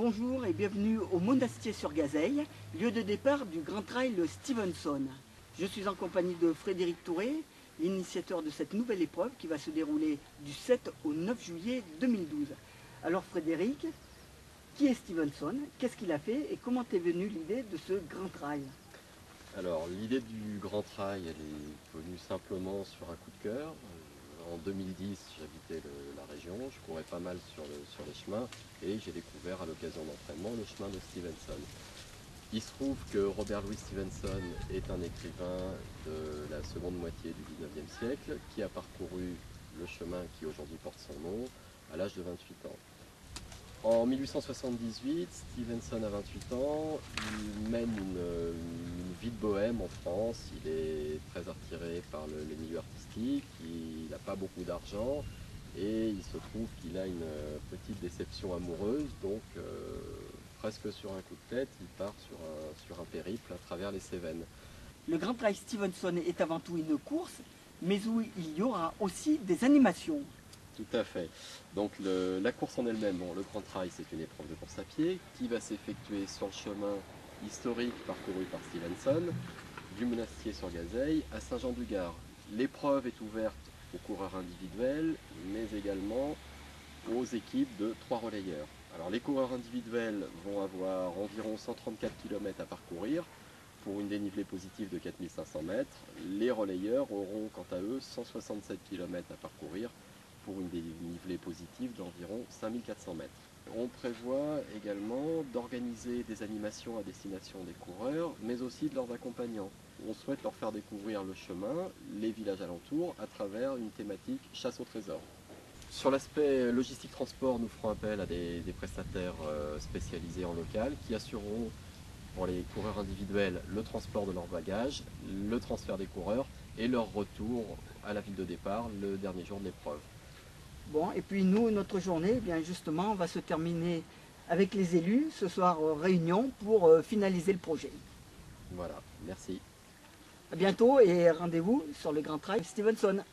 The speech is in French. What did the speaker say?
Bonjour et bienvenue au Monastier-sur-Gazeille, lieu de départ du Grand Trail Stevenson. Je suis en compagnie de Frédéric Touré, l'initiateur de cette nouvelle épreuve qui va se dérouler du 7 au 9 juillet 2012. Alors Frédéric, qui est Stevenson? Qu'est-ce qu'il a fait et comment est venue l'idée de ce Grand Trail? Alors l'idée du Grand Trail, elle est venue simplement sur un coup de cœur. En 2010, j'habitais la région, je courais pas mal sur les chemins et j'ai découvert à l'occasion d'entraînement le chemin de Stevenson. Il se trouve que Robert Louis Stevenson est un écrivain de la seconde moitié du 19e siècle qui a parcouru le chemin qui aujourd'hui porte son nom à l'âge de 28 ans. En 1878, Stevenson a 28 ans, il mène une vie de bohème en France, il est très attiré par les milieux artistiques, il n'a pas beaucoup d'argent et il se trouve qu'il a une petite déception amoureuse, donc presque sur un coup de tête, il part sur un périple à travers les Cévennes. Le Grand Trail Stevenson est avant tout une course, mais où il y aura aussi des animations. Tout à fait. Donc la course en elle-même, bon, le Grand Trail, c'est une épreuve de course à pied qui va s'effectuer sur le chemin historique parcouru par Stevenson, du Monastier-sur-Gazeille à Saint-Jean-du-Gard. L'épreuve est ouverte aux coureurs individuels, mais également aux équipes de 3 relayeurs. Alors les coureurs individuels vont avoir environ 134 km à parcourir pour une dénivelée positive de 4500 mètres. Les relayeurs auront quant à eux 167 km à parcourir pour une dénivelée positive d'environ 5400 mètres. On prévoit également d'organiser des animations à destination des coureurs, mais aussi de leurs accompagnants. On souhaite leur faire découvrir le chemin, les villages alentours, à travers une thématique chasse au trésor. Sur l'aspect logistique-transport, nous ferons appel à des prestataires spécialisés en local qui assureront pour les coureurs individuels le transport de leurs bagages, le transfert des coureurs et leur retour à la ville de départ le dernier jour de l'épreuve. Bon, et puis nous, notre journée, eh bien justement, va se terminer avec les élus, ce soir réunion pour finaliser le projet. Voilà, merci. À bientôt et rendez-vous sur le Grand Trail Stevenson.